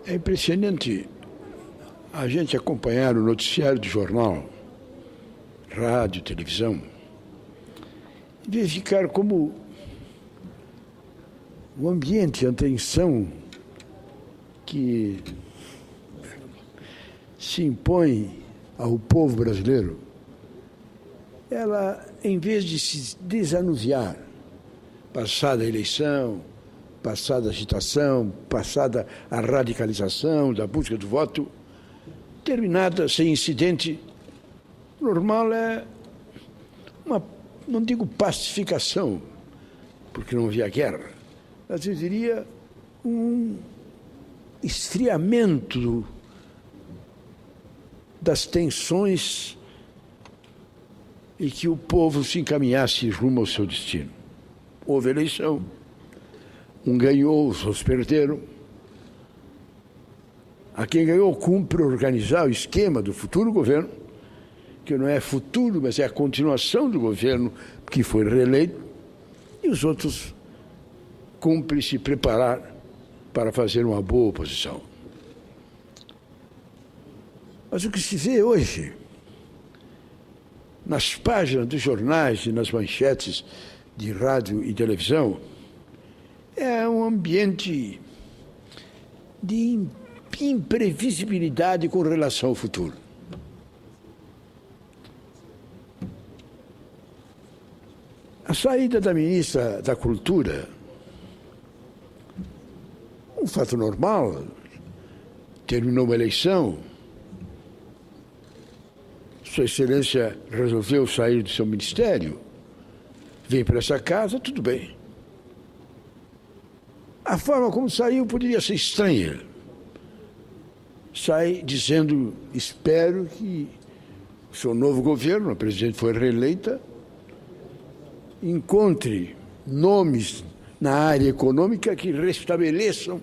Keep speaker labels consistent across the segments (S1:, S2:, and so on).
S1: É impressionante a gente acompanhar o noticiário do jornal, rádio, televisão, e verificar como o ambiente, a tensão que se impõe ao povo brasileiro, ela, em vez de se desanuviar, passada a eleição, passada a agitação, passada a radicalização da busca do voto, terminada sem incidente, normal é uma, não digo pacificação, porque não havia guerra, mas eu diria um esfriamento das tensões e que o povo se encaminhasse rumo ao seu destino. Houve eleição, um ganhou, os outros perderam. A quem ganhou cumpre organizar o esquema do futuro governo, que não é futuro, mas é a continuação do governo que foi reeleito, e os outros cumpre se preparar para fazer uma boa oposição. Mas o que se vê hoje, nas páginas dos jornais e nas manchetes de rádio e televisão, é um ambiente de imprevisibilidade com relação ao futuro. A saída da ministra da Cultura, um fato normal, terminou uma eleição, Sua Excelência resolveu sair do seu ministério, vem para essa casa, tudo bem. A forma como saiu poderia ser estranha. Sai dizendo, espero que o seu novo governo, a presidente foi reeleita, encontre nomes na área econômica que restabeleçam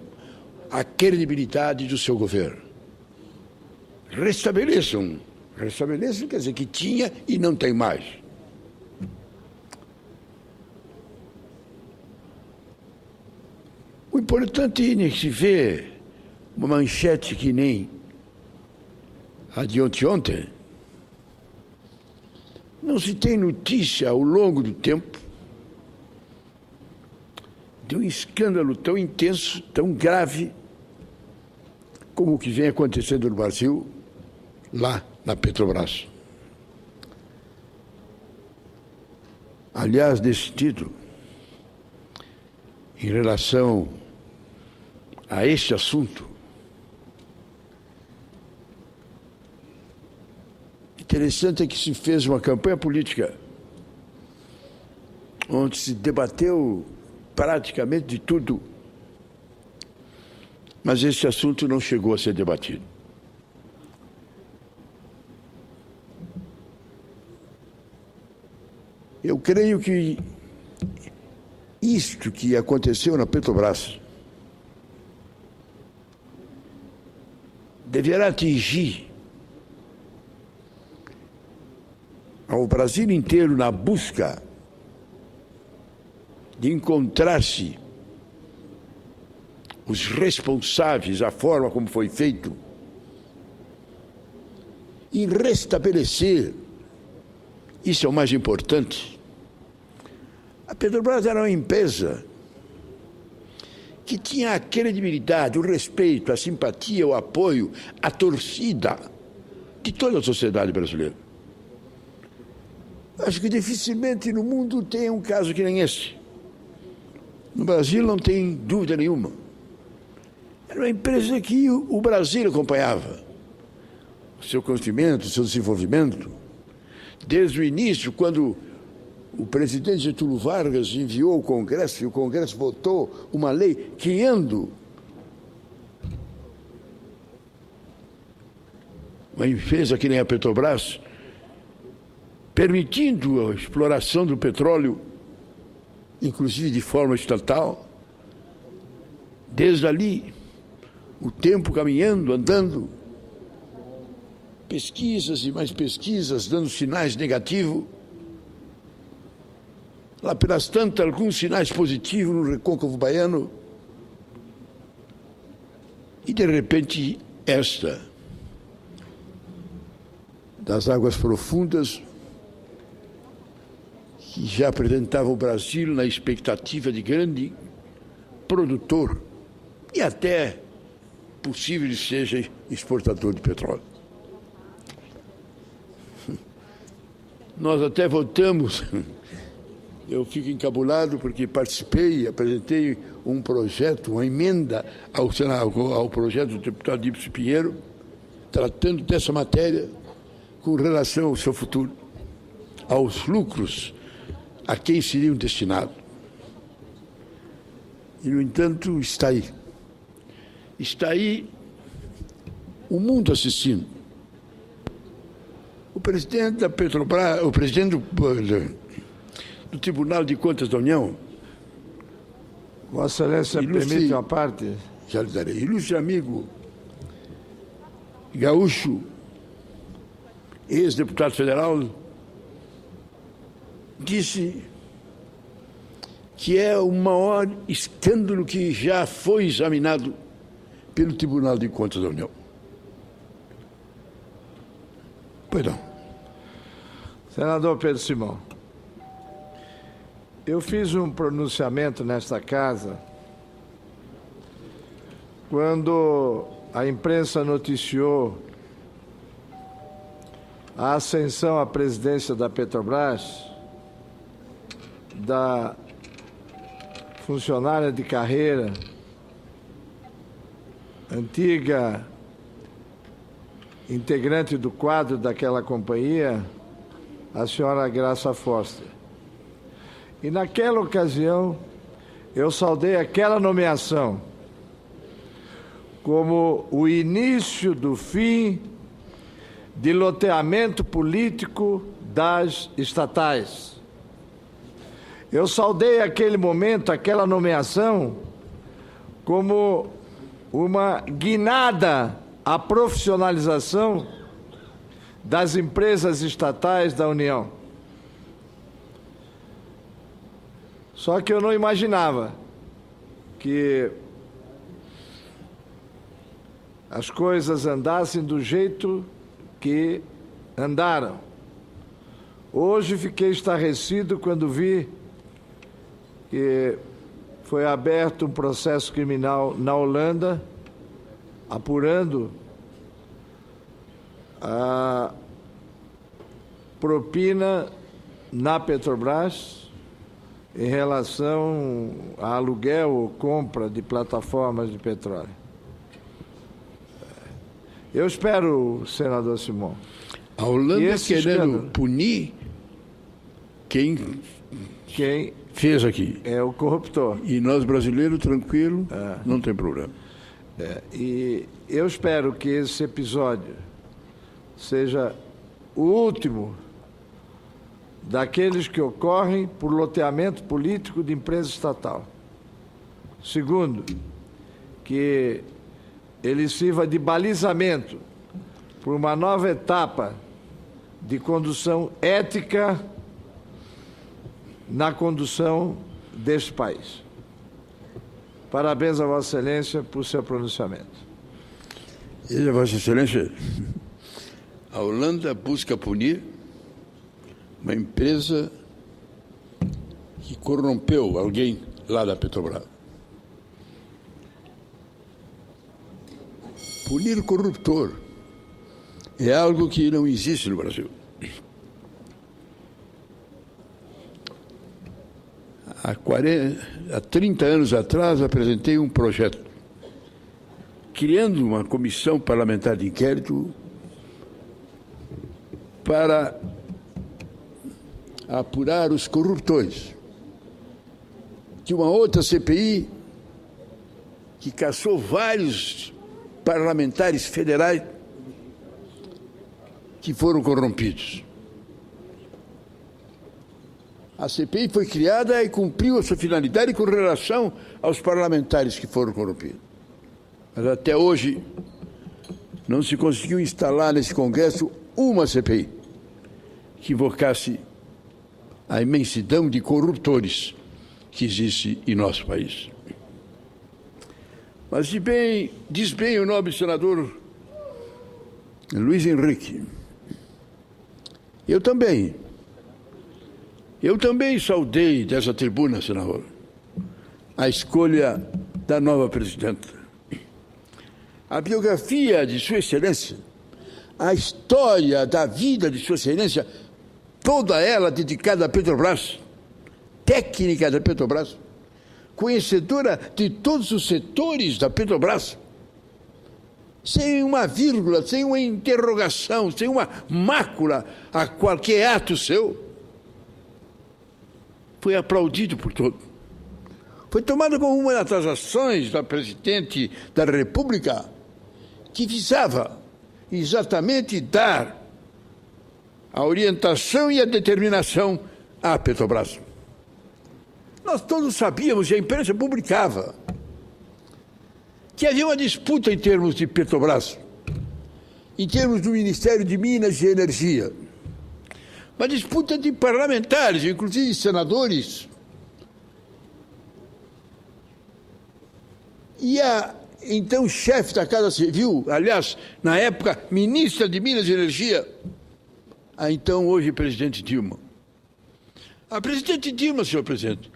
S1: a credibilidade do seu governo. Restabeleçam quer dizer que tinha e não tem mais. O importante é se ver uma manchete que nem a de ontem. Não se tem notícia ao longo do tempo de um escândalo tão intenso, tão grave, como o que vem acontecendo no Brasil, lá na Petrobras. Aliás, nesse sentido, em relação a este assunto, interessante é que se fez uma campanha política onde se debateu praticamente de tudo, mas esse assunto não chegou a ser debatido. Eu creio que isto que aconteceu na Petrobras deverá atingir ao Brasil inteiro na busca de encontrar-se os responsáveis, a forma como foi feito, e restabelecer, isso é o mais importante. A Petrobras era uma empresa que tinha a credibilidade, o respeito, a simpatia, o apoio, a torcida de toda a sociedade brasileira. Acho que dificilmente no mundo tem um caso que nem esse. No Brasil não tem dúvida nenhuma. Era uma empresa que o Brasil acompanhava, o seu crescimento, o seu desenvolvimento. Desde o início, quando o presidente Getúlio Vargas enviou ao Congresso e o Congresso votou uma lei criando uma empresa que nem a Petrobras, permitindo a exploração do petróleo, inclusive de forma estatal. Desde ali, o tempo caminhando, andando, pesquisas e mais pesquisas, dando sinais negativos. Lá pelas tantas, alguns sinais positivos no Recôncavo Baiano. E, de repente, esta, das águas profundas, que já apresentava o Brasil na expectativa de grande produtor e até possível que seja exportador de petróleo. Nós até votamos, eu fico encabulado porque participei, apresentei um projeto, uma emenda ao projeto do deputado Ibsen Pinheiro, tratando dessa matéria com relação ao seu futuro, aos lucros a quem seriam destinados. E, no entanto, está aí. Está aí o mundo assistindo. O presidente da Petrobras, o presidente do Tribunal de Contas da União.
S2: Vossa Excelência permite uma parte?
S1: Já lhe darei. Ilustre amigo gaúcho, ex-deputado federal, disse que é o maior escândalo que já foi examinado pelo Tribunal de Contas da União. Pois não.
S2: Senador Pedro Simão, eu fiz um pronunciamento nesta casa quando a imprensa noticiou a ascensão à presidência da Petrobras da funcionária de carreira, antiga integrante do quadro daquela companhia, a senhora Graça Foster. E naquela ocasião, eu saudei aquela nomeação como o início do fim de loteamento político das estatais. Eu saudei aquele momento, aquela nomeação, como uma guinada à profissionalização das empresas estatais da União. Só que eu não imaginava que as coisas andassem do jeito que andaram. Hoje fiquei estarrecido quando vi que foi aberto um processo criminal na Holanda, apurando a propina na Petrobras em relação a aluguel ou compra de plataformas de petróleo. Eu espero, senador Simão,
S1: a Holanda querendo punir quem fez aqui.
S2: É o corruptor.
S1: E nós, brasileiros, tranquilo, não tem problema.
S2: E eu espero que esse episódio seja o último daqueles que ocorrem por loteamento político de empresa estatal. Segundo, que ele sirva de balizamento para uma nova etapa de condução ética na condução deste país. Parabéns a Vossa Excelência por seu pronunciamento.
S1: E Vossa Excelência, a Holanda busca punir uma empresa que corrompeu alguém lá da Petrobras. Punir o corruptor é algo que não existe no Brasil. Há 30 anos atrás, apresentei um projeto criando uma comissão parlamentar de inquérito para apurar os corruptores. De uma outra CPI que caçou vários parlamentares federais que foram corrompidos. A CPI foi criada e cumpriu a sua finalidade com relação aos parlamentares que foram corrompidos. Mas até hoje não se conseguiu instalar nesse Congresso uma CPI que invocasse a imensidão de corruptores que existe em nosso país. Mas diz bem o nobre senador Luiz Henrique. Eu também saudei dessa tribuna, senador, a escolha da nova presidenta. A biografia de Sua Excelência, a história da vida de Sua Excelência, toda ela dedicada à Petrobras, técnica da Petrobras, conhecedora de todos os setores da Petrobras, sem uma vírgula, sem uma interrogação, sem uma mácula a qualquer ato seu, foi aplaudido por todos. Foi tomada como uma das ações da presidente da República que visava exatamente dar a orientação e a determinação à Petrobras. Nós todos sabíamos, e a imprensa publicava, que havia uma disputa em termos de Petrobras, em termos do Ministério de Minas e Energia. Uma disputa de parlamentares, inclusive senadores. E a então chefe da Casa Civil, aliás, na época, ministra de Minas e Energia, a então hoje presidente Dilma. A presidente Dilma, senhor presidente,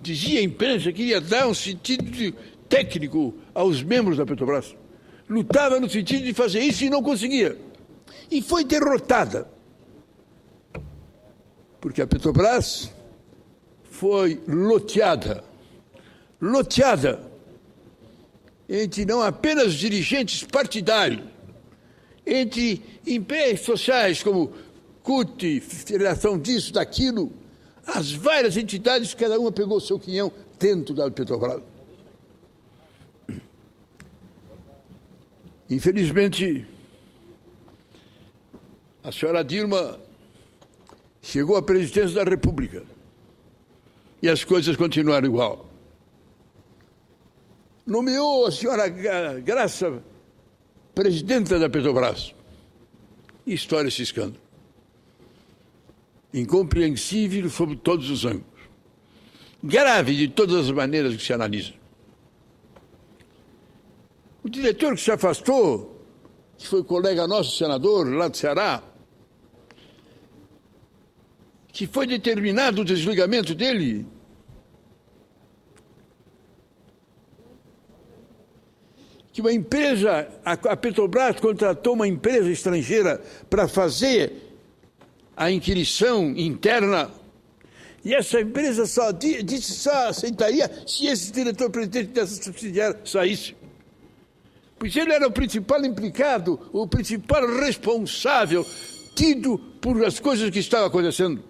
S1: dizia à imprensa que iria dar um sentido técnico aos membros da Petrobras. Lutava no sentido de fazer isso e não conseguia. E foi derrotada. Porque a Petrobras foi loteada entre não apenas dirigentes partidários, entre empresas sociais como CUT, Federação disso, daquilo, as várias entidades, cada uma pegou o seu quinhão dentro da Petrobras. Infelizmente, a senhora Dilma chegou à presidência da República e as coisas continuaram igual. Nomeou a senhora Graça presidenta da Petrobras. E história esse escândalo. Incompreensível sob todos os ângulos. Grave de todas as maneiras que se analisa. O diretor que se afastou, que foi colega nosso, senador, lá do Ceará, que foi determinado o desligamento dele, que uma empresa, a Petrobras contratou uma empresa estrangeira para fazer a inquirição interna, e essa empresa só aceitaria se esse diretor-presidente dessa subsidiária saísse. Pois ele era o principal implicado, o principal responsável, tido por as coisas que estavam acontecendo.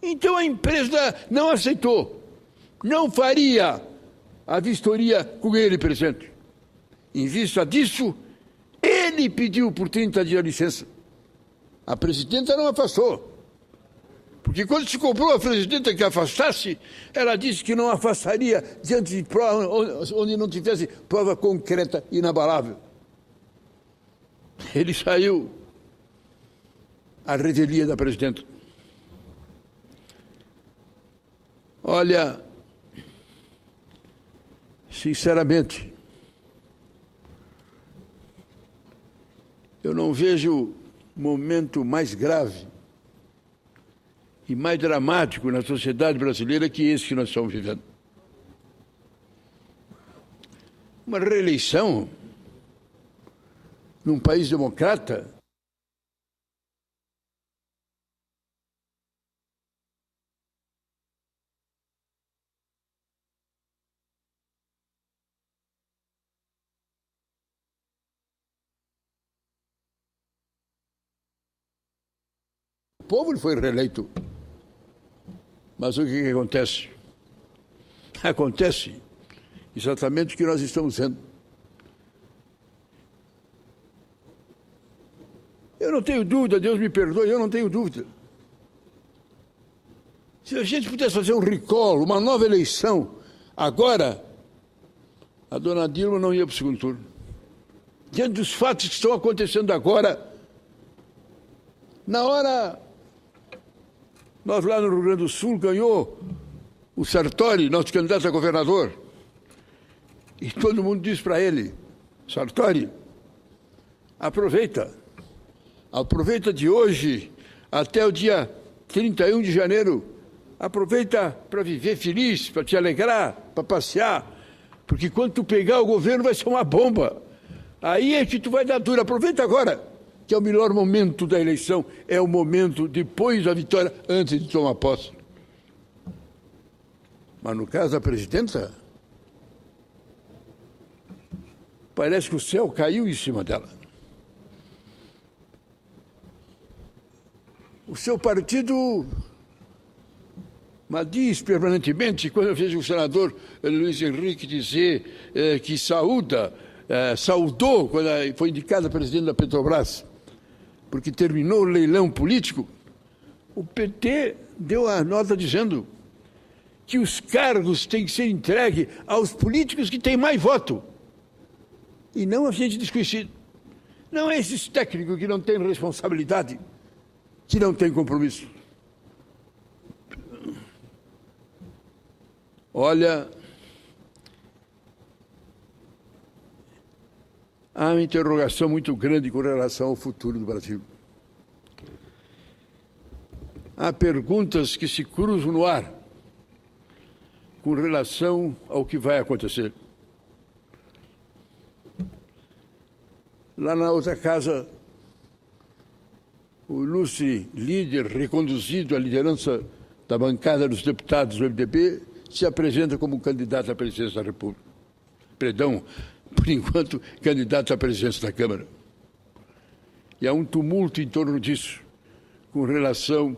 S1: Então a empresa não aceitou, não faria a vistoria com ele presente. Em vista disso, ele pediu por 30 dias de licença. A presidenta não afastou. Porque quando se cobrou a presidenta que afastasse, ela disse que não afastaria diante de prova onde não tivesse prova concreta e inabalável. Ele saiu à revelia da presidenta. Olha, sinceramente, eu não vejo momento mais grave e mais dramático na sociedade brasileira que esse que nós estamos vivendo. Uma reeleição num país democrata o povo foi reeleito. Mas o que acontece? Acontece exatamente o que nós estamos vendo. Eu não tenho dúvida, Deus me perdoe, eu não tenho dúvida. Se a gente pudesse fazer um recall, uma nova eleição, agora, a dona Dilma não ia para o segundo turno. Diante dos fatos que estão acontecendo agora, na hora, nós lá no Rio Grande do Sul ganhou o Sartori, nosso candidato a governador. E todo mundo diz para ele, Sartori, aproveita de hoje até o dia 31 de janeiro, aproveita para viver feliz, para te alegrar, para passear, porque quando tu pegar o governo vai ser uma bomba. Aí é que tu vai dar dura. Aproveita agora, que é o melhor momento da eleição, é o momento depois da vitória, antes de tomar posse. Mas no caso da presidenta, parece que o céu caiu em cima dela. O seu partido, mas diz permanentemente, quando eu vejo o senador Luiz Henrique dizer que saudou quando foi indicado a presidente da Petrobras, porque terminou o leilão político, o PT deu a nota dizendo que os cargos têm que ser entregues aos políticos que têm mais voto, e não a gente desconhecido. Não é esses técnicos que não têm responsabilidade, que não têm compromisso. Olha, há uma interrogação muito grande com relação ao futuro do Brasil. Há perguntas que se cruzam no ar com relação ao que vai acontecer. Lá na outra casa, o ilustre líder, reconduzido à liderança da bancada dos deputados do MDB, se apresenta como candidato à presidência da República. Perdão, por enquanto, candidato à presidência da Câmara. E há um tumulto em torno disso, com relação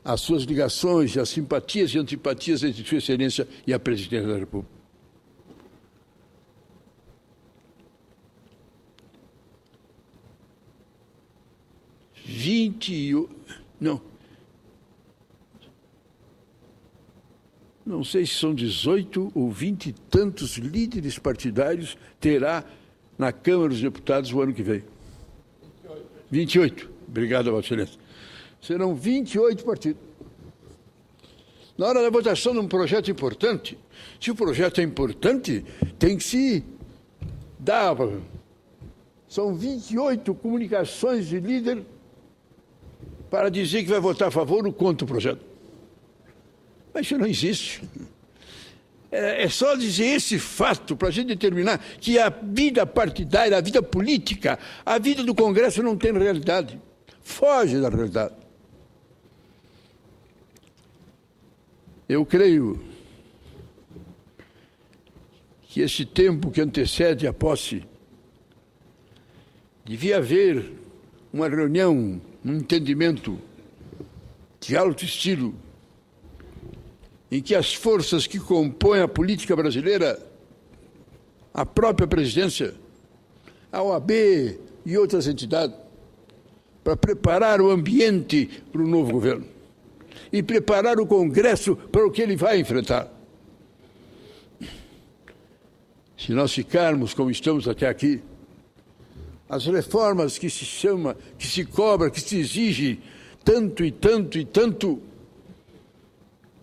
S1: às suas ligações, às simpatias e antipatias entre Sua Excelência e a presidência da República. Não sei se são 18 ou 20 e tantos líderes partidários terá na Câmara dos Deputados o ano que vem. 28. Obrigado, Vossa Excelência. Serão 28 partidos. Na hora da votação de um projeto importante, se o projeto é importante, tem que se dar. São 28 comunicações de líder para dizer que vai votar a favor ou contra o projeto. Mas isso não existe. É só dizer esse fato para a gente determinar que a vida partidária, a vida política, a vida do Congresso não tem realidade. Foge da realidade. Eu creio que esse tempo que antecede a posse devia haver uma reunião, um entendimento de alto estilo, em que as forças que compõem a política brasileira, a própria presidência, a OAB e outras entidades, para preparar o ambiente para o novo governo e preparar o Congresso para o que ele vai enfrentar. Se nós ficarmos como estamos até aqui, as reformas que se chama, que se cobra, que se exige tanto e tanto e tanto,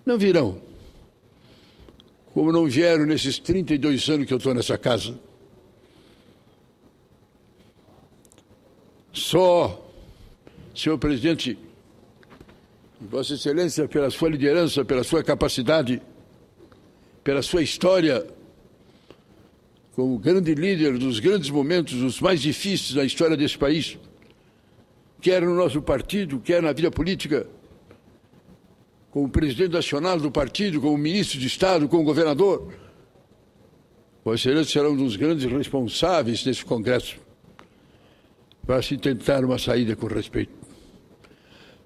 S1: não virão, como não vieram nesses 32 anos que eu estou nessa casa. Só, senhor presidente, Vossa Excelência, pela sua liderança, pela sua capacidade, pela sua história, como grande líder dos grandes momentos, os mais difíceis da história desse país, quer no nosso partido, quer na vida política, como presidente nacional do partido, como ministro de Estado, como governador, Vossa Excelência será um dos grandes responsáveis desse Congresso para se tentar uma saída com respeito,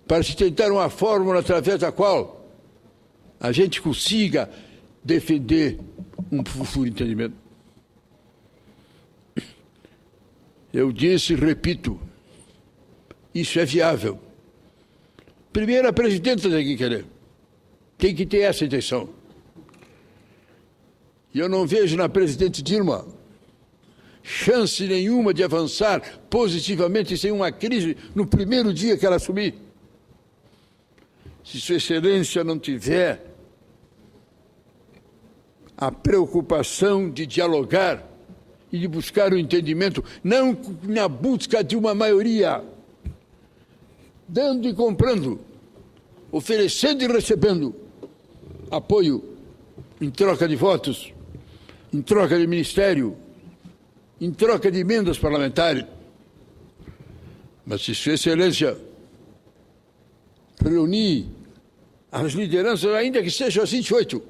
S1: para se tentar uma fórmula através da qual a gente consiga defender um futuro entendimento. Eu disse e repito, isso é viável. Primeiro, a presidenta tem que querer. Tem que ter essa intenção. E eu não vejo na presidente Dilma chance nenhuma de avançar positivamente sem uma crise no primeiro dia que ela assumir. Se Sua Excelência não tiver a preocupação de dialogar e de buscar o entendimento, não na busca de uma maioria, dando e comprando, oferecendo e recebendo apoio em troca de votos, em troca de ministério, em troca de emendas parlamentares. Mas se Sua Excelência reunir as lideranças, ainda que sejam as 28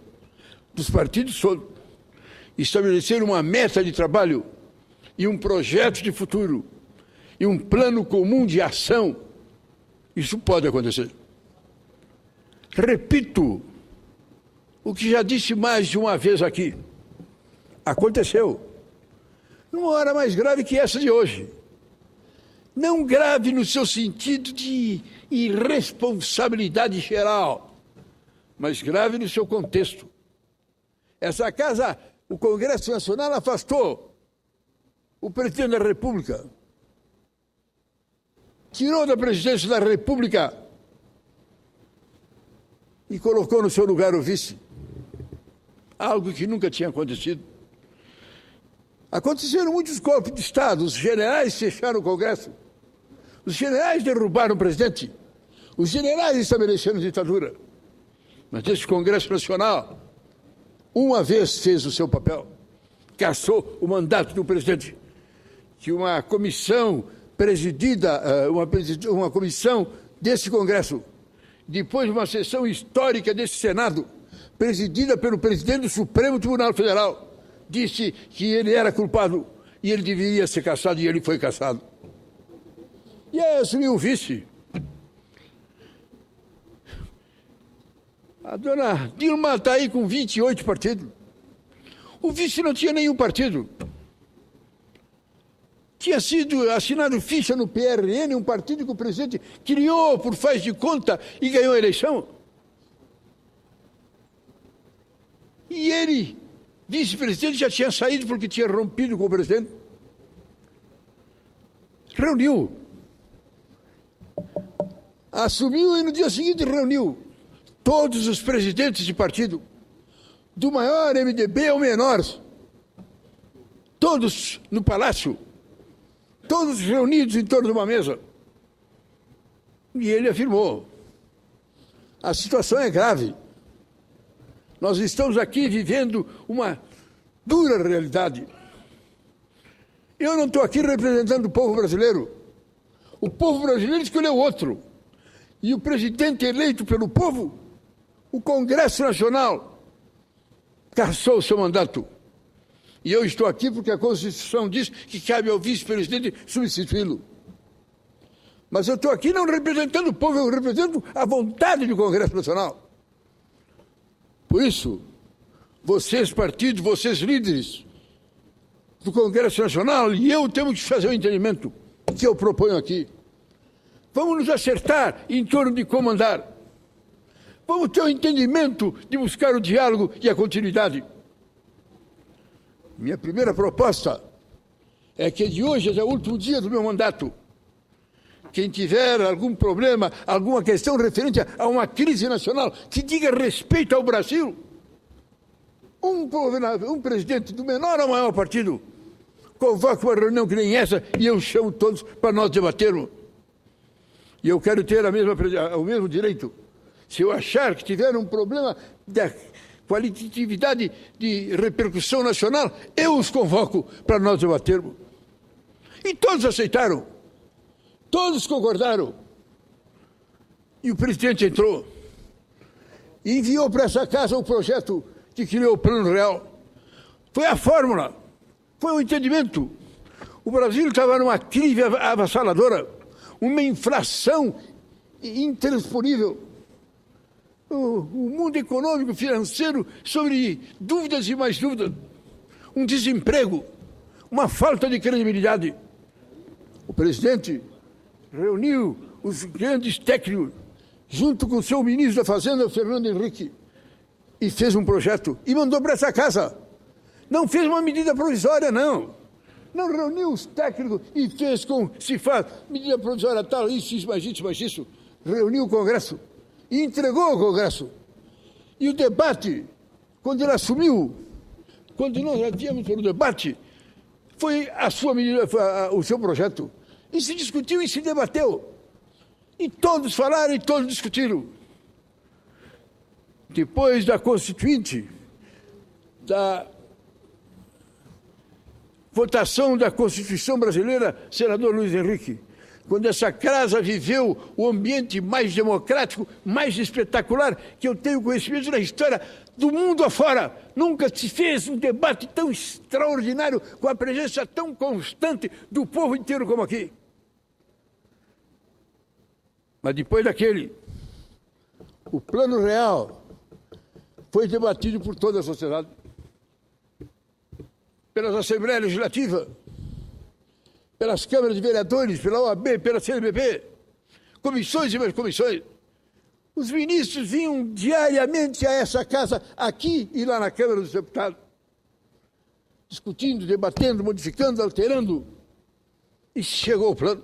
S1: dos partidos, estabelecer uma meta de trabalho e um projeto de futuro e um plano comum de ação, isso pode acontecer. Repito o que já disse mais de uma vez aqui. Aconteceu. Numa hora mais grave que essa de hoje. Não grave no seu sentido de irresponsabilidade geral, mas grave no seu contexto. Essa casa, o Congresso Nacional, afastou o presidente da República, tirou da presidência da República e colocou no seu lugar o vice. Algo que nunca tinha acontecido. Aconteceram muitos golpes de Estado, os generais fecharam o Congresso, os generais derrubaram o presidente, os generais estabeleceram ditadura. Mas esse Congresso Nacional, uma vez fez o seu papel, cassou o mandato do presidente, que uma comissão presidida, uma comissão desse Congresso, depois de uma sessão histórica desse Senado, presidida pelo presidente do Supremo Tribunal Federal, disse que ele era culpado e ele deveria ser cassado, e ele foi cassado. E aí assumiu o vice. A dona Dilma está aí com 28 partidos. O vice não tinha nenhum partido. Tinha sido assinado ficha no PRN, um partido que o presidente criou por faz de conta e ganhou a eleição. E ele, vice-presidente, já tinha saído porque tinha rompido com o presidente. Reuniu. Assumiu e no dia seguinte reuniu todos os presidentes de partido, do maior MDB ao menor, todos no palácio, todos reunidos em torno de uma mesa. E ele afirmou: a situação é grave. Nós estamos aqui vivendo uma dura realidade. Eu não estou aqui representando o povo brasileiro. O povo brasileiro escolheu outro. E o presidente eleito pelo povo, o Congresso Nacional, cassou o seu mandato. E eu estou aqui porque a Constituição diz que cabe ao vice-presidente substituí-lo. Mas eu estou aqui não representando o povo, eu represento a vontade do Congresso Nacional. Por isso, vocês partidos, vocês líderes do Congresso Nacional e eu temos que fazer o entendimento que eu proponho aqui. Vamos nos acertar em torno de como andar. Vamos ter o entendimento de buscar o diálogo e a continuidade. Minha primeira proposta é que de hoje até o último dia do meu mandato, quem tiver algum problema, alguma questão referente a uma crise nacional que diga respeito ao Brasil, um presidente do menor ao maior partido convoca uma reunião que nem essa e eu chamo todos para nós debatermos. E eu quero ter o mesmo direito. Se eu achar que tiver um problema da qualitatividade de repercussão nacional, eu os convoco para nós debatermos. E todos aceitaram. Todos concordaram. E o presidente entrou. E enviou para essa casa o projeto que criou o Plano Real. Foi a fórmula. Foi o entendimento. O Brasil estava numa crise avassaladora. Uma inflação intransponível. O mundo econômico, financeiro, sobre dúvidas e mais dúvidas. Um desemprego. Uma falta de credibilidade. O presidente reuniu os grandes técnicos, junto com o seu ministro da Fazenda, Fernando Henrique, e fez um projeto, e mandou para essa casa. Não fez uma medida provisória, não. Não reuniu os técnicos e fez com, se faz, medida provisória tal, isso, mais isso, mais isso. Reuniu o Congresso e entregou ao Congresso. E o debate, quando ele assumiu, quando nós já tínhamos para o debate, foi o seu projeto. E se discutiu e se debateu. E todos falaram e todos discutiram. Depois da Constituinte, da votação da Constituição brasileira, senador Luiz Henrique, quando essa casa viveu o ambiente mais democrático, mais espetacular que eu tenho conhecimento na história do mundo afora. Nunca se fez um debate tão extraordinário, com a presença tão constante do povo inteiro como aqui. Mas depois daquele, o Plano Real foi debatido por toda a sociedade, pelas Assembleias Legislativas, pelas câmaras de vereadores, pela OAB, pela CNBB, comissões e mais comissões. Os ministros vinham diariamente a essa casa, aqui e lá na Câmara dos Deputados, discutindo, debatendo, modificando, alterando. E chegou o plano,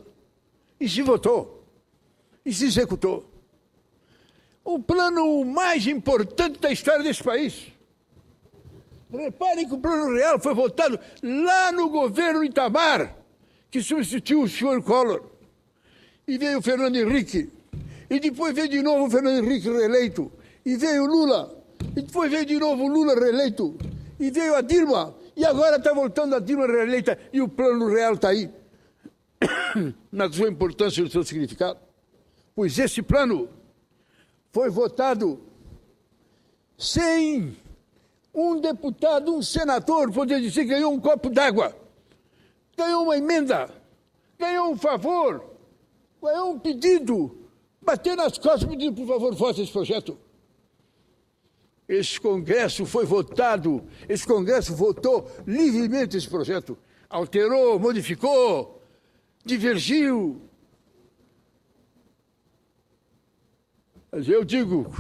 S1: e se votou, e se executou. O plano mais importante da história desse país. Reparem que o Plano Real foi votado lá no governo Itamar, que substituiu o senhor Collor. E veio o Fernando Henrique. E depois veio de novo o Fernando Henrique reeleito. E veio o Lula. E depois veio de novo o Lula reeleito. E veio a Dilma. E agora está voltando a Dilma reeleita. E o Plano Real está aí. Na sua importância e no seu significado. Pois esse plano foi votado sem um deputado, um senador, poder dizer que ganhou um copo d'água, ganhou uma emenda, ganhou um favor, ganhou um pedido, bater nas costas pedindo, por favor, faça esse projeto. Esse Congresso foi votado, esse Congresso votou livremente esse projeto, alterou, modificou, divergiu. Mas eu digo,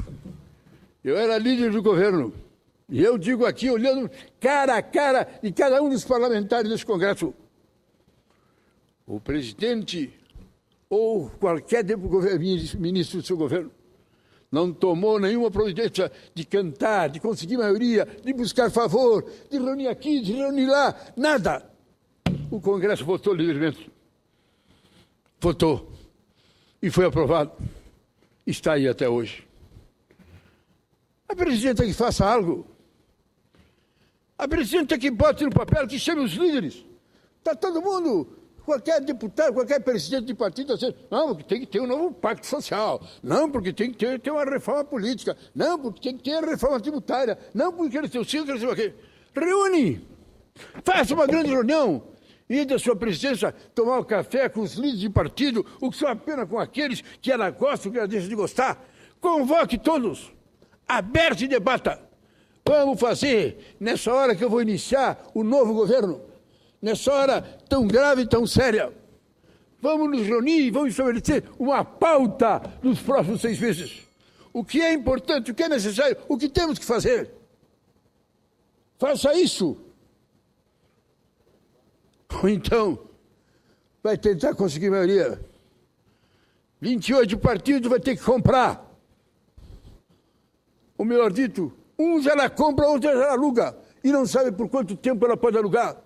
S1: eu era líder do governo, e eu digo aqui, olhando cara a cara de cada um dos parlamentares desse Congresso, o presidente ou qualquer ministro do seu governo não tomou nenhuma providência de cantar, de conseguir maioria, de buscar favor, de reunir aqui, de reunir lá, nada. O Congresso votou livremente. Votou. E foi aprovado. Está aí até hoje. A presidenta que faça algo. A presidenta que bote no papel, que chame os líderes. Está todo mundo, qualquer deputado, qualquer presidente de partido, dizendo, não, porque tem que ter um novo pacto social. Não, porque tem que ter uma reforma política. Não, porque tem que ter a reforma tributária. Não, porque eles têm o cinto, eles têm o quê. Reúne. Faça uma grande reunião. E da sua presidência tomar um café com os líderes de partido, o que só apenas com aqueles que ela gosta, o que ela deixa de gostar. Convoque todos. Aberte e debata. Vamos fazer, nessa hora que eu vou iniciar o novo governo, nessa hora tão grave e tão séria, vamos nos reunir e vamos estabelecer uma pauta nos próximos 6 meses. O que é importante, o que é necessário, o que temos que fazer. Faça isso. Ou então, vai tentar conseguir maioria. 28 partidos vai ter que comprar. Ou melhor dito, uns ela compra, outros ela aluga. E não sabe por quanto tempo ela pode alugar.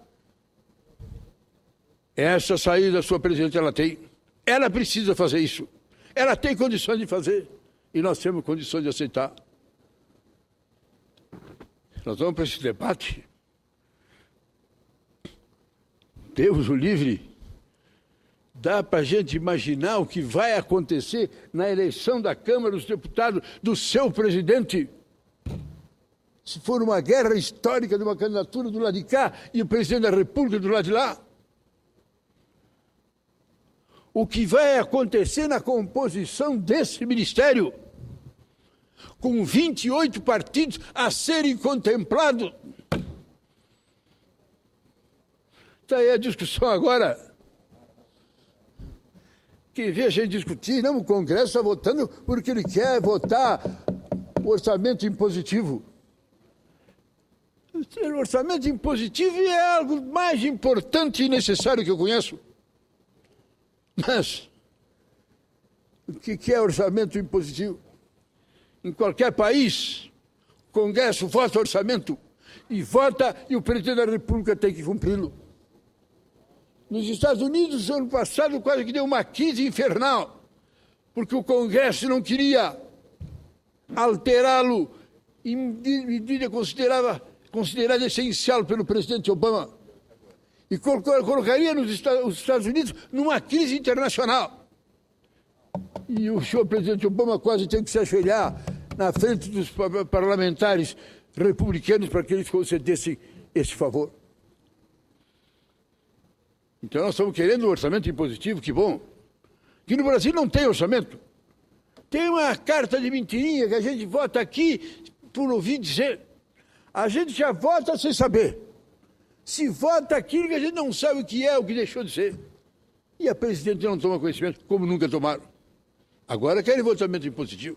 S1: Essa saída a sua presidente ela tem. Ela precisa fazer isso. Ela tem condições de fazer. E nós temos condições de aceitar. Nós vamos para esse debate. Deus o livre. Dá para a gente imaginar o que vai acontecer na eleição da Câmara dos Deputados do seu presidente. Se for uma guerra histórica de uma candidatura do lado de cá e o presidente da República do lado de lá. O que vai acontecer na composição desse ministério, com 28 partidos a serem contemplados. Está aí a discussão agora. Que vê a gente discutir, não, o Congresso está votando porque ele quer votar o orçamento impositivo. O orçamento impositivo é algo mais importante e necessário que eu conheço. Mas o que é orçamento impositivo? Em qualquer país, o Congresso vota orçamento. e vota e o presidente da República tem que cumpri-lo. Nos Estados Unidos, ano passado, quase que deu uma crise infernal, porque o Congresso não queria alterá-lo em medida considerada essencial pelo presidente Obama e colocaria os Estados Unidos numa crise internacional. E o senhor presidente Obama quase tem que se ajoelhar na frente dos parlamentares republicanos para que eles concedessem esse favor. Então nós estamos querendo um orçamento impositivo, que bom. Que no Brasil não tem orçamento. Tem uma carta de mentirinha que a gente vota aqui por ouvir dizer. A gente já vota sem saber. Se vota aquilo que a gente não sabe o que é, o que deixou de ser. E a presidente não toma conhecimento, como nunca tomaram. Agora querem votamento impositivo.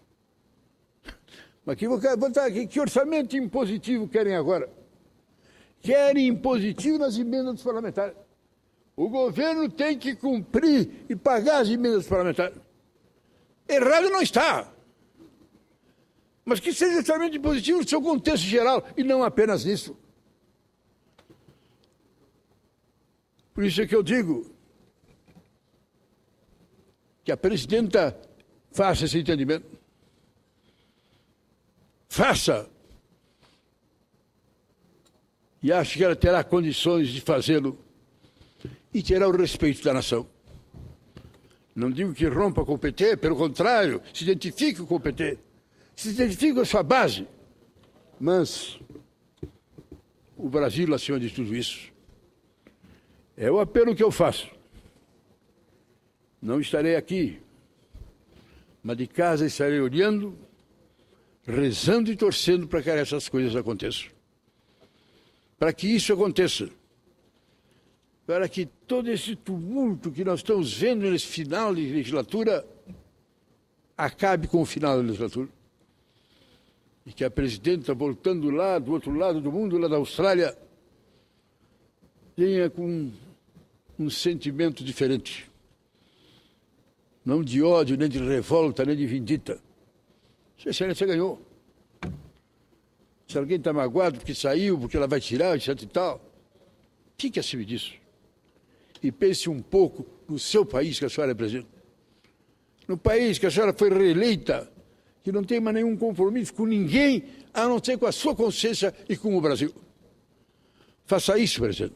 S1: Mas que orçamento impositivo querem agora? Querem impositivo nas emendas dos parlamentares. O governo tem que cumprir e pagar as emendas dos parlamentares. Errado não está. Mas que seja orçamento impositivo no seu contexto geral e não apenas nisso. Por isso é que eu digo que a presidenta faça esse entendimento. Faça. E acho que ela terá condições de fazê-lo e terá o respeito da nação. Não digo que rompa com o PT, pelo contrário, se identifique com o PT, se identifique com a sua base. Mas o Brasil, acima de tudo isso, é o apelo que eu faço. Não estarei aqui, mas de casa estarei olhando, rezando e torcendo para que essas coisas aconteçam. Para que isso aconteça. Para que todo esse tumulto que nós estamos vendo nesse final de legislatura acabe com o final da legislatura. E que a presidenta, voltando lá do outro lado do mundo, lá da Austrália, venha com um sentimento diferente. Não de ódio, nem de revolta, nem de vindita. Sua Excelência ganhou. Se alguém está magoado porque saiu, porque ela vai tirar, etc e tal, fique acima disso. E pense um pouco no seu país que a senhora representa. No país que a senhora foi reeleita, que não tem mais nenhum compromisso com ninguém, a não ser com a sua consciência e com o Brasil. Faça isso, presidente.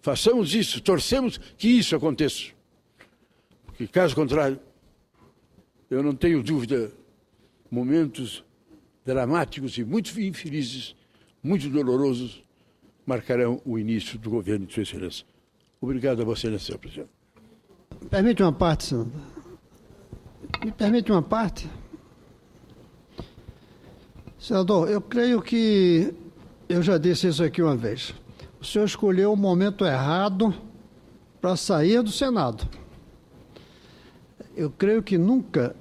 S1: Façamos isso, torcemos que isso aconteça. Porque, caso contrário, eu não tenho dúvida, momentos dramáticos e muito infelizes, muito dolorosos, marcarão o início do governo de Sua Excelência. Obrigado a Vossa Excelência, presidente.
S3: Permite uma parte, senador. Me permite uma parte? Senador, eu creio que eu já disse isso aqui uma vez. O senhor escolheu o momento errado para sair do Senado. Eu creio que nunca,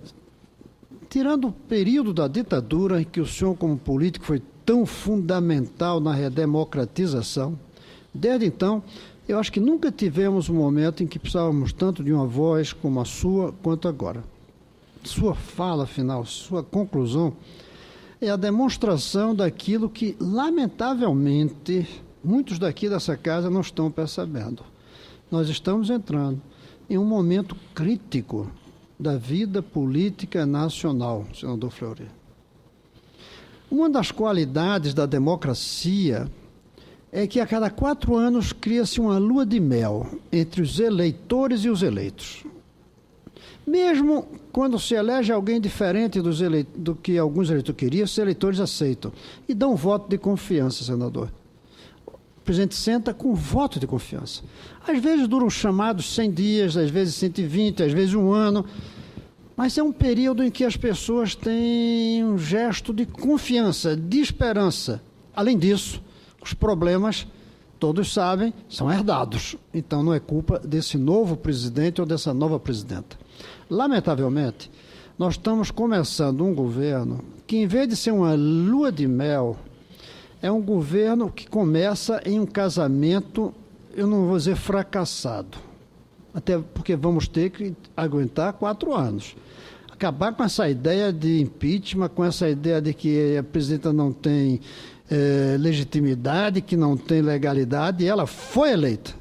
S3: tirando o período da ditadura, em que o senhor, como político, foi tão fundamental na redemocratização, desde então, eu acho que nunca tivemos um momento em que precisávamos tanto de uma voz como a sua, quanto agora. Sua fala final, sua conclusão, é a demonstração daquilo que, lamentavelmente, muitos daqui dessa casa não estão percebendo. Nós estamos entrando em um momento crítico da vida política nacional, senador Fleury. Uma das qualidades da democracia é que a cada 4 anos cria-se uma lua de mel entre os eleitores e os eleitos. Mesmo quando se elege alguém diferente do que alguns eleitores queriam, os eleitores aceitam e dão um voto de confiança, senador. O presidente senta com voto de confiança. Às vezes duram chamados 100 dias, às vezes 120, às vezes 1 ano, mas é um período em que as pessoas têm um gesto de confiança, de esperança. Além disso, os problemas, todos sabem, são herdados. Então não é culpa desse novo presidente ou dessa nova presidenta. Lamentavelmente, nós estamos começando um governo que, em vez de ser uma lua de mel, é um governo que começa em um casamento, eu não vou dizer fracassado, até porque vamos ter que aguentar 4 anos. Acabar com essa ideia de impeachment, com essa ideia de que a presidenta não tem legitimidade, que não tem legalidade, e ela foi eleita.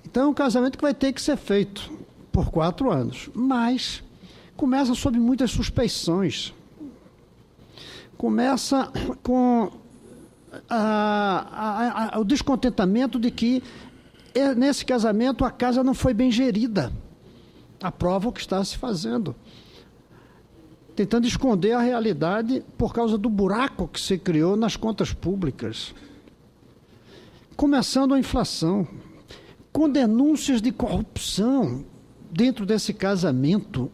S3: Então é um casamento que vai ter que ser feito por 4 anos, mas começa sob muitas suspeições. Começa com o descontentamento de que nesse casamento a casa não foi bem gerida. Aprova o que está se fazendo, tentando esconder a realidade por causa do buraco que se criou nas contas públicas. Começando a inflação, com denúncias de corrupção dentro desse casamento.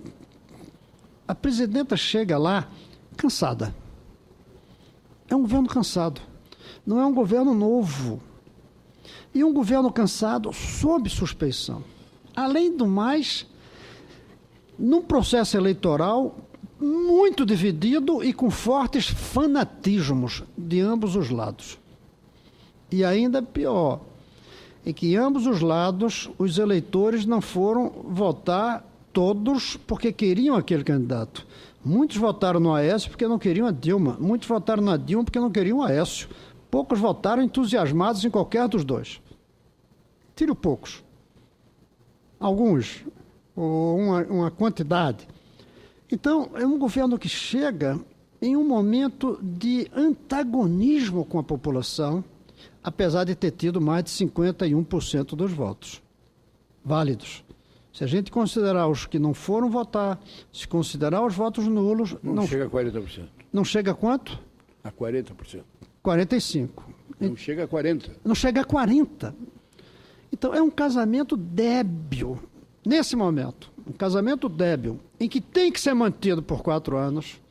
S3: A presidenta chega lá cansada. É um governo cansado. Não é um governo novo. E um governo cansado sob suspeição. Além do mais, num processo eleitoral muito dividido e com fortes fanatismos de ambos os lados. E ainda pior, é que em ambos os lados os eleitores não foram votar todos porque queriam aquele candidato. Muitos votaram no Aécio porque não queriam a Dilma. Muitos votaram na Dilma porque não queriam o Aécio. Poucos votaram entusiasmados em qualquer dos dois. Tiro poucos. Alguns, ou uma quantidade. Então, é um governo que chega em um momento de antagonismo com a população, apesar de ter tido mais de 51% dos votos válidos. Se a gente considerar os que não foram votar, se considerar os votos nulos...
S1: Não chega a 40%.
S3: Não chega a quanto?
S1: A 40%.
S3: 45%.
S1: Não chega a 40%.
S3: Não chega a 40%. Então, é um casamento débil, nesse momento. Um casamento débil, em que tem que ser mantido por 4 anos,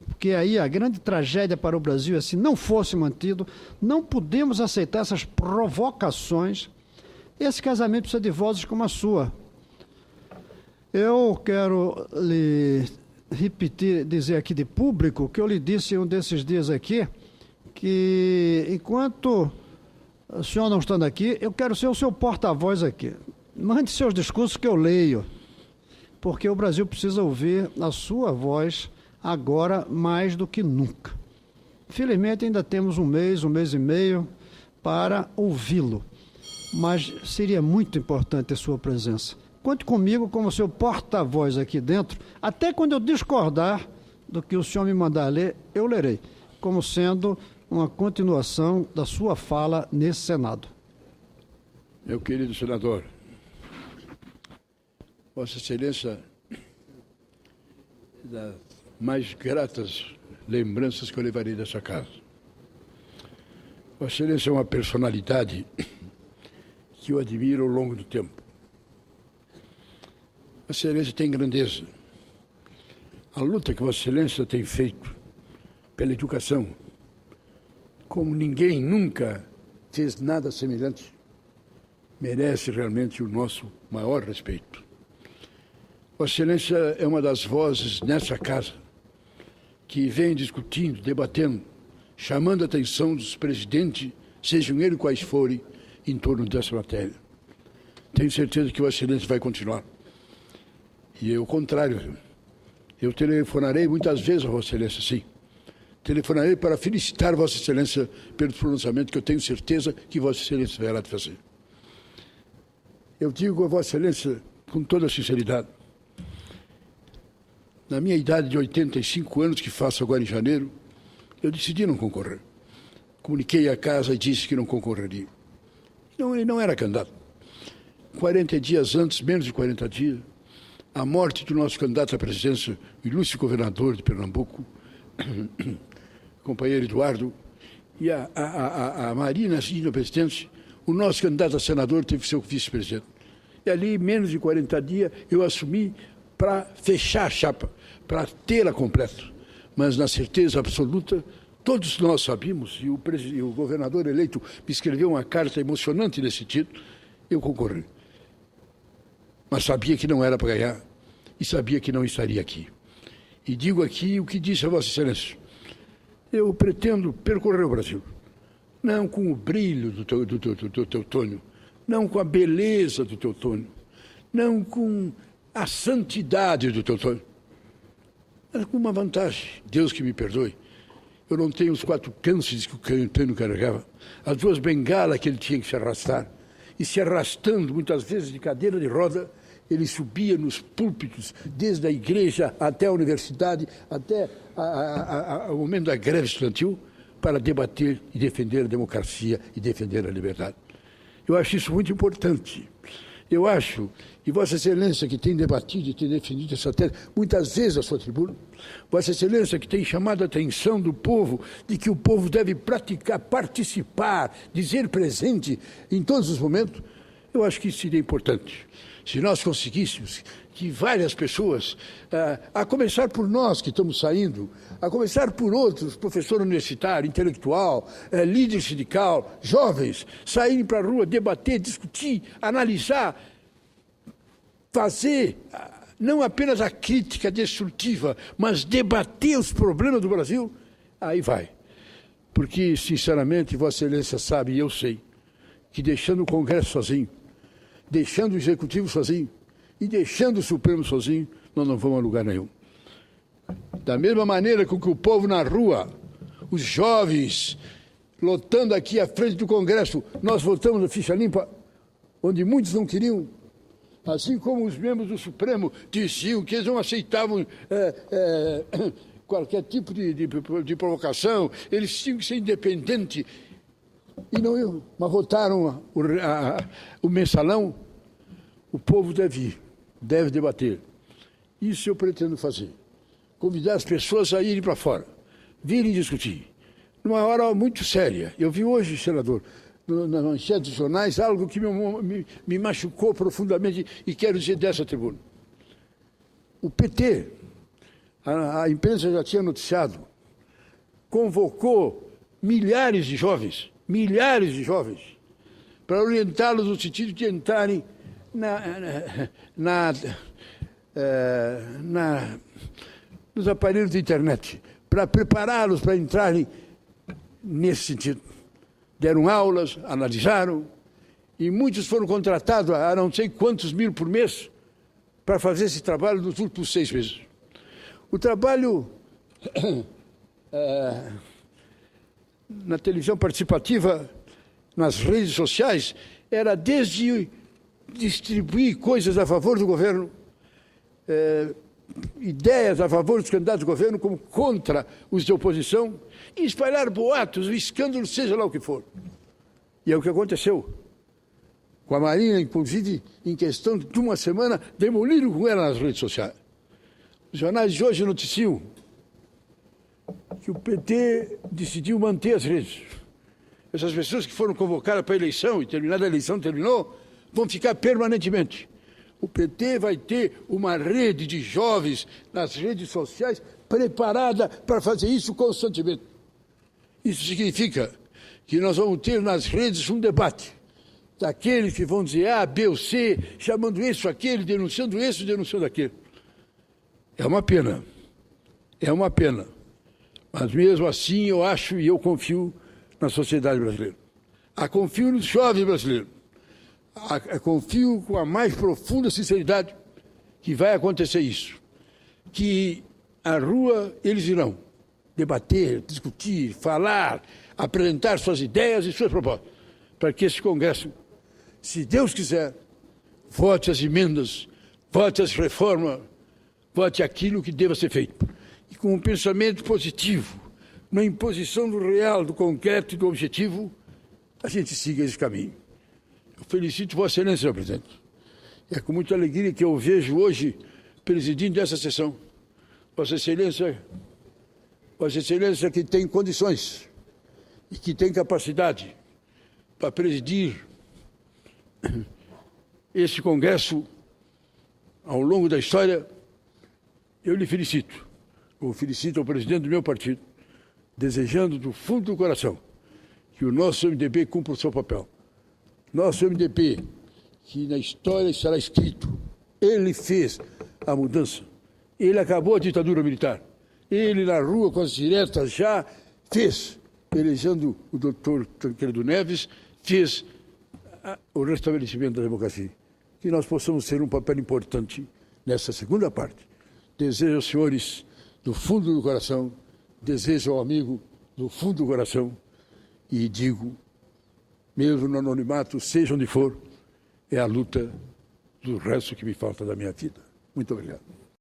S3: porque aí a grande tragédia para o Brasil é se não fosse mantido. Não podemos aceitar essas provocações. Esse casamento precisa de vozes como a sua. Eu quero lhe repetir, dizer aqui de público, que eu lhe disse um desses dias aqui, que enquanto o senhor não estando aqui, eu quero ser o seu porta-voz aqui. Mande seus discursos que eu leio, porque o Brasil precisa ouvir a sua voz agora mais do que nunca. Felizmente ainda temos um mês e meio para ouvi-lo, mas seria muito importante a sua presença. Conte comigo como seu porta-voz aqui dentro, até quando eu discordar do que o senhor me mandar ler, eu lerei, como sendo uma continuação da sua fala nesse Senado.
S1: Meu querido senador, Vossa Excelência, das mais gratas lembranças que eu levarei dessa casa. Vossa Excelência é uma personalidade que eu admiro ao longo do tempo. Vossa Excelência tem grandeza. A luta que Vossa Excelência tem feito pela educação, como ninguém nunca fez nada semelhante, merece realmente o nosso maior respeito. Vossa Excelência é uma das vozes nessa casa que vem discutindo, debatendo, chamando a atenção dos presidentes, sejam eles quais forem, em torno dessa matéria. Tenho certeza que Vossa Excelência vai continuar. E ao contrário, eu telefonarei muitas vezes a Vossa Excelência, sim. Telefonarei para felicitar Vossa Excelência pelo pronunciamento que eu tenho certeza que Vossa Excelência vai lá fazer. Eu digo a Vossa Excelência com toda a sinceridade, na minha idade de 85 anos, que faço agora em janeiro, eu decidi não concorrer. Comuniquei à casa e disse que não concorreria. Ele não era candidato. 40 dias antes, menos de 40 dias, a morte do nosso candidato à presidência, o ilustre governador de Pernambuco, companheiro Eduardo, e a Marina, assim, no presidente, o nosso candidato a senador teve que ser o vice-presidente. E ali, menos de 40 dias, eu assumi para fechar a chapa, para tê-la completa. Mas na certeza absoluta, todos nós sabíamos, e o governador eleito me escreveu uma carta emocionante nesse sentido, eu concorri. Mas sabia que não era para ganhar e sabia que não estaria aqui. E digo aqui o que disse a Vossa Excelência. Eu pretendo percorrer o Brasil, não com o brilho do Teutônio, não com a beleza do Teutônio, não com a santidade do Teutônio, mas com uma vantagem, Deus que me perdoe. eu não tenho os 4 cânceres que o Caetano carregava, as 2 bengalas que ele tinha que se arrastar, e se arrastando, muitas vezes de cadeira de roda, ele subia nos púlpitos, desde a igreja até a universidade, até o momento da greve estudantil, para debater e defender a democracia e defender a liberdade. Eu acho isso muito importante. Eu acho que Vossa Excelência, que tem debatido e tem defendido essa tese, muitas vezes a sua tribuna, Vossa Excelência, que tem chamado a atenção do povo, de que o povo deve praticar, participar, dizer presente em todos os momentos, eu acho que isso seria importante. Se nós conseguíssemos que várias pessoas, a começar por nós que estamos saindo, a começar por outros, professor universitário, intelectual, líder sindical, jovens, saírem para a rua, debater, discutir, analisar, fazer não apenas a crítica destrutiva, mas debater os problemas do Brasil, aí vai. Porque, sinceramente, Vossa Excelência sabe, e eu sei, que deixando o Congresso sozinho, deixando o Executivo sozinho e deixando o Supremo sozinho, nós não vamos a lugar nenhum. Da mesma maneira com que o povo na rua, os jovens, lotando aqui à frente do Congresso, nós votamos a ficha limpa, onde muitos não queriam, assim como os membros do Supremo diziam que eles não aceitavam qualquer tipo de provocação, eles tinham que ser independentes. E não eu, mas votaram o mensalão. O povo deve ir, deve debater. Isso eu pretendo fazer. Convidar as pessoas a irem para fora, virem discutir. Numa hora muito séria. Eu vi hoje, senador, na manchete dos jornais, algo que me machucou profundamente e quero dizer dessa tribuna. O PT, a imprensa já tinha noticiado, convocou milhares de jovens, para orientá-los no sentido de entrarem nos aparelhos de internet, para prepará-los para entrarem nesse sentido. Deram aulas, analisaram, e muitos foram contratados a não sei quantos mil por mês para fazer esse trabalho nos últimos 6 meses. O trabalho na televisão participativa, nas redes sociais, era desde distribuir coisas a favor do governo, ideias a favor dos candidatos do governo, como contra os de oposição, e espalhar boatos, o escândalo, seja lá o que for. E é o que aconteceu. Com a Marina, inclusive, em questão de uma semana, demoliram com ela nas redes sociais. Os jornais de hoje noticiam que o PT decidiu manter as redes. Essas pessoas que foram convocadas para a eleição, e terminada a eleição, terminou, vão ficar permanentemente. O PT vai ter uma rede de jovens nas redes sociais preparada para fazer isso constantemente. Isso significa que nós vamos ter nas redes um debate daqueles que vão dizer A, B ou C, chamando isso, aquele, denunciando isso, denunciando aquele. É uma pena. É uma pena. Mas mesmo assim eu acho e eu confio na sociedade brasileira. Confio nos jovens brasileiros. Confio com a mais profunda sinceridade que vai acontecer isso. Que à rua eles irão debater, discutir, falar, apresentar suas ideias e suas propostas, para que esse Congresso, se Deus quiser, vote as emendas, vote as reformas, vote aquilo que deva ser feito. E com um pensamento positivo, na imposição do real, do concreto e do objetivo, a gente siga esse caminho. Eu felicito Vossa Excelência, senhor presidente. É com muita alegria que eu vejo hoje presidindo essa sessão. Vossa Excelência que tem condições e que tem capacidade para presidir esse Congresso ao longo da história, eu lhe felicito. Eu felicito ao presidente do meu partido, desejando do fundo do coração que o nosso MDB cumpra o seu papel. Nosso MDB, que na história estará escrito, ele fez a mudança, ele acabou a ditadura militar, ele na rua com as diretas já fez, elegendo o doutor Tancredo Neves, fez o restabelecimento da democracia. Que nós possamos ter um papel importante nessa segunda parte. Desejo aos senhores, do fundo do coração, desejo ao amigo no fundo do coração e digo, mesmo no anonimato, seja onde for, é a luta do resto que me falta da minha vida. Muito obrigado.